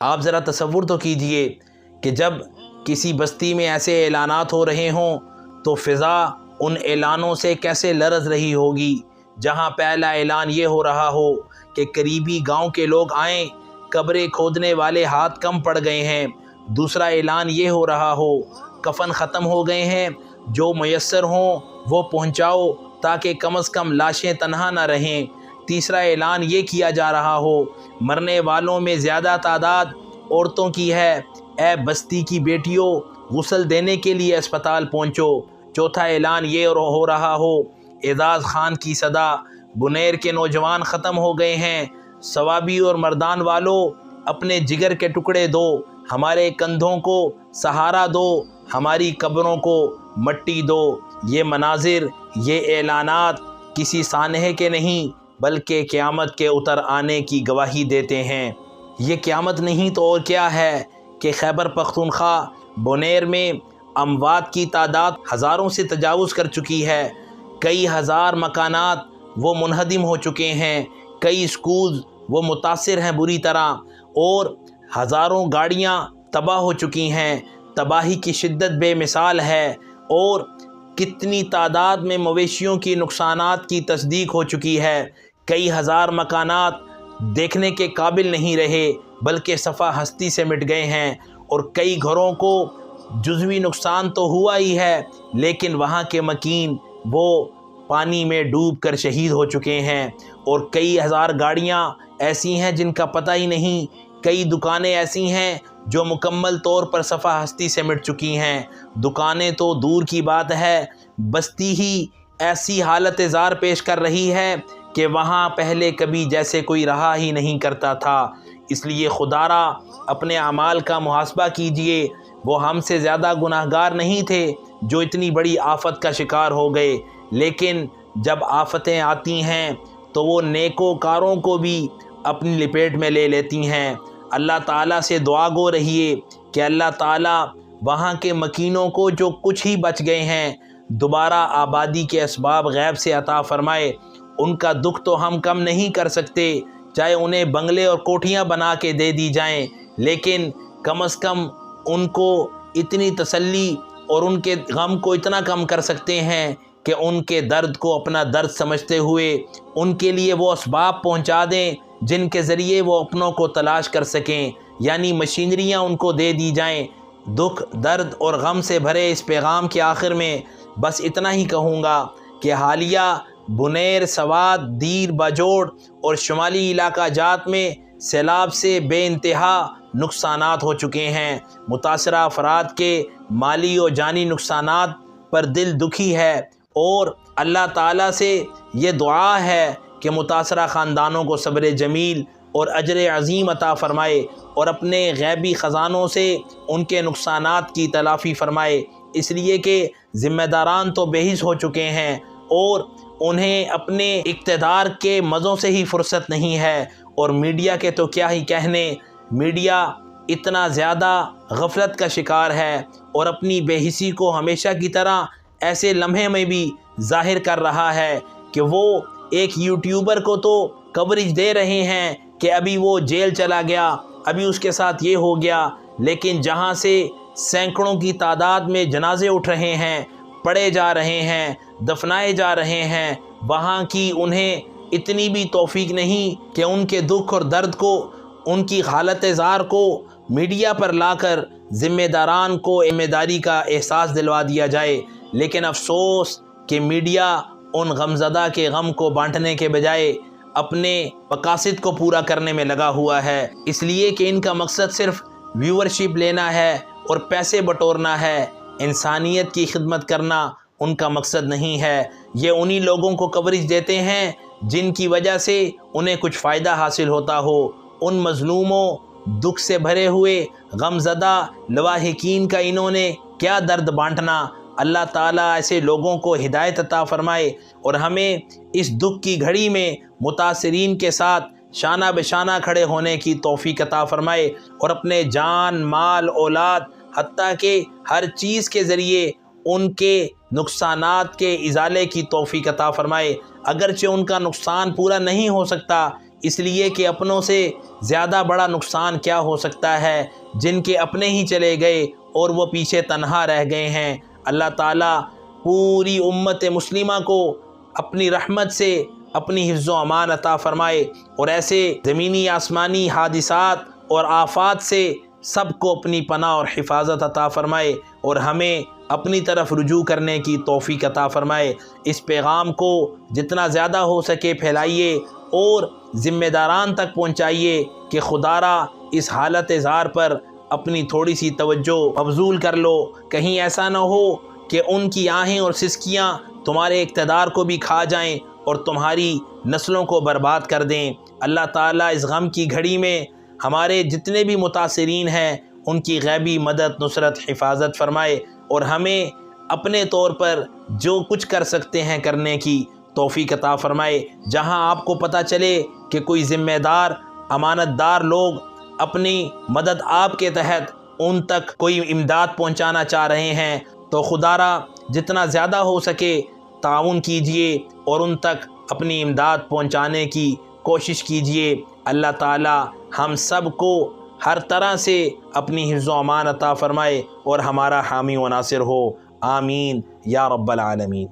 آپ ذرا تصور تو کیجئے کہ جب کسی بستی میں ایسے اعلانات ہو رہے ہوں تو فضا ان اعلانوں سے کیسے لرز رہی ہوگی۔ جہاں پہلا اعلان یہ ہو رہا ہو کہ قریبی گاؤں کے لوگ آئیں، قبریں کھودنے والے ہاتھ کم پڑ گئے ہیں۔ دوسرا اعلان یہ ہو رہا ہو کفن ختم ہو گئے ہیں، جو میسر ہوں وہ پہنچاؤ تاکہ کم از کم لاشیں تنہا نہ رہیں۔ تیسرا اعلان یہ کیا جا رہا ہو مرنے والوں میں زیادہ تعداد عورتوں کی ہے، اے بستی کی بیٹیوں غسل دینے کے لیے اسپتال پہنچو۔ چوتھا اعلان یہ ہو رہا ہو اعزاز خان کی صدا، بنیر کے نوجوان ختم ہو گئے ہیں، ثوابی اور مردان والوں اپنے جگر کے ٹکڑے دو، ہمارے کندھوں کو سہارا دو، ہماری قبروں کو مٹی دو۔ یہ مناظر، یہ اعلانات کسی سانحے کے نہیں بلکہ قیامت کے اتر آنے کی گواہی دیتے ہیں۔ یہ قیامت نہیں تو اور کیا ہے کہ خیبر پختونخوا بنیر میں اموات کی تعداد ہزاروں سے تجاوز کر چکی ہے۔ کئی ہزار مکانات وہ منہدم ہو چکے ہیں، کئی اسکولز وہ متاثر ہیں بری طرح، اور ہزاروں گاڑیاں تباہ ہو چکی ہیں۔ تباہی کی شدت بے مثال ہے، اور کتنی تعداد میں مویشیوں کی نقصانات کی تصدیق ہو چکی ہے۔ کئی ہزار مکانات دیکھنے کے قابل نہیں رہے بلکہ صفحہ ہستی سے مٹ گئے ہیں، اور کئی گھروں کو جزوی نقصان تو ہوا ہی ہے لیکن وہاں کے مکین وہ پانی میں ڈوب کر شہید ہو چکے ہیں، اور کئی ہزار گاڑیاں ایسی ہیں جن کا پتہ ہی نہیں، کئی دکانیں ایسی ہیں جو مکمل طور پر صفحہ ہستی سے مٹ چکی ہیں۔ دکانیں تو دور کی بات ہے، بستی ہی ایسی حالت زار پیش کر رہی ہے کہ وہاں پہلے کبھی جیسے کوئی رہا ہی نہیں کرتا تھا۔ اس لیے خدارا اپنے اعمال کا محاسبہ کیجئے، وہ ہم سے زیادہ گناہگار نہیں تھے جو اتنی بڑی آفت کا شکار ہو گئے، لیکن جب آفتیں آتی ہیں تو وہ نیکوکاروں کو بھی اپنی لپیٹ میں لے لیتی ہیں۔ اللہ تعالیٰ سے دعا گو رہیے کہ اللہ تعالیٰ وہاں کے مکینوں کو جو کچھ ہی بچ گئے ہیں دوبارہ آبادی کے اسباب غیب سے عطا فرمائے۔ ان کا دکھ تو ہم کم نہیں کر سکتے، چاہے انہیں بنگلے اور کوٹھیاں بنا کے دے دی جائیں، لیکن کم از کم ان کو اتنی تسلی اور ان کے غم کو اتنا کم کر سکتے ہیں کہ ان کے درد کو اپنا درد سمجھتے ہوئے ان کے لیے وہ اسباب پہنچا دیں جن کے ذریعے وہ اپنوں کو تلاش کر سکیں، یعنی مشینریاں ان کو دے دی جائیں۔ دکھ، درد اور غم سے بھرے اس پیغام کے آخر میں بس اتنا ہی کہوں گا کہ حالیہ بنیر، سوات، دیر، باجوڑ اور شمالی علاقہ جات میں سیلاب سے بے انتہا نقصانات ہو چکے ہیں۔ متاثرہ افراد کے مالی و جانی نقصانات پر دل دکھی ہے، اور اللہ تعالیٰ سے یہ دعا ہے کہ متاثرہ خاندانوں کو صبر جمیل اور اجر عظیم عطا فرمائے، اور اپنے غیبی خزانوں سے ان کے نقصانات کی تلافی فرمائے، اس لیے کہ ذمہ داران تو بے حس ہو چکے ہیں اور انہیں اپنے اقتدار کے مزوں سے ہی فرصت نہیں ہے۔ اور میڈیا کے تو کیا ہی کہنے، میڈیا اتنا زیادہ غفلت کا شکار ہے اور اپنی بے حسی کو ہمیشہ کی طرح ایسے لمحے میں بھی ظاہر کر رہا ہے کہ وہ ایک یوٹیوبر کو تو کوریج دے رہے ہیں کہ ابھی وہ جیل چلا گیا، ابھی اس کے ساتھ یہ ہو گیا، لیکن جہاں سے سینکڑوں کی تعداد میں جنازے اٹھ رہے ہیں، پڑے جا رہے ہیں، دفنائے جا رہے ہیں، وہاں کی انہیں اتنی بھی توفیق نہیں کہ ان کے دکھ اور درد کو، ان کی حالت زار کو میڈیا پر لا کر ذمہ داران کو ذمہ داری کا احساس دلوا دیا جائے۔ لیکن افسوس کہ میڈیا ان غمزدہ کے غم کو بانٹنے کے بجائے اپنے مقاصد کو پورا کرنے میں لگا ہوا ہے، اس لیے کہ ان کا مقصد صرف ویورشپ لینا ہے اور پیسے بٹورنا ہے، انسانیت کی خدمت کرنا ان کا مقصد نہیں ہے۔ یہ انہی لوگوں کو کوریج دیتے ہیں جن کی وجہ سے انہیں کچھ فائدہ حاصل ہوتا ہو۔ ان مظلوموں، دکھ سے بھرے ہوئے غمزدہ لواحقین کا انہوں نے کیا درد بانٹنا۔ اللہ تعالیٰ ایسے لوگوں کو ہدایت عطا فرمائے اور ہمیں اس دکھ کی گھڑی میں متاثرین کے ساتھ شانہ بشانہ کھڑے ہونے کی توفیق عطا فرمائے، اور اپنے جان، مال، اولاد، حتیٰ کہ ہر چیز کے ذریعے ان کے نقصانات کے ازالے کی توفیق عطا فرمائے۔ اگرچہ ان کا نقصان پورا نہیں ہو سکتا، اس لیے کہ اپنوں سے زیادہ بڑا نقصان کیا ہو سکتا ہے جن کے اپنے ہی چلے گئے اور وہ پیچھے تنہا رہ گئے ہیں۔ اللہ تعالیٰ پوری امت مسلمہ کو اپنی رحمت سے اپنی حفظ و امان عطا فرمائے، اور ایسے زمینی آسمانی حادثات اور آفات سے سب کو اپنی پناہ اور حفاظت عطا فرمائے، اور ہمیں اپنی طرف رجوع کرنے کی توفیق عطا فرمائے۔ اس پیغام کو جتنا زیادہ ہو سکے پھیلائیے اور ذمہ داران تک پہنچائیے کہ خدا را اس حالت زار پر اپنی تھوڑی سی توجہ مبذول کر لو، کہیں ایسا نہ ہو کہ ان کی آہیں اور سسکیاں تمہارے اقتدار کو بھی کھا جائیں اور تمہاری نسلوں کو برباد کر دیں۔ اللہ تعالیٰ اس غم کی گھڑی میں ہمارے جتنے بھی متاثرین ہیں ان کی غیبی مدد، نصرت، حفاظت فرمائے، اور ہمیں اپنے طور پر جو کچھ کر سکتے ہیں کرنے کی توفیق عطا فرمائے۔ جہاں آپ کو پتہ چلے کہ کوئی ذمہ دار، امانت دار لوگ اپنی مدد آپ کے تحت ان تک کوئی امداد پہنچانا چاہ رہے ہیں تو خدا را جتنا زیادہ ہو سکے تعاون کیجئے اور ان تک اپنی امداد پہنچانے کی کوشش کیجئے۔ اللہ تعالی ہم سب کو ہر طرح سے اپنی حفظ و امان عطا فرمائے اور ہمارا حامی و ناصر ہو، آمین یا رب العالمین۔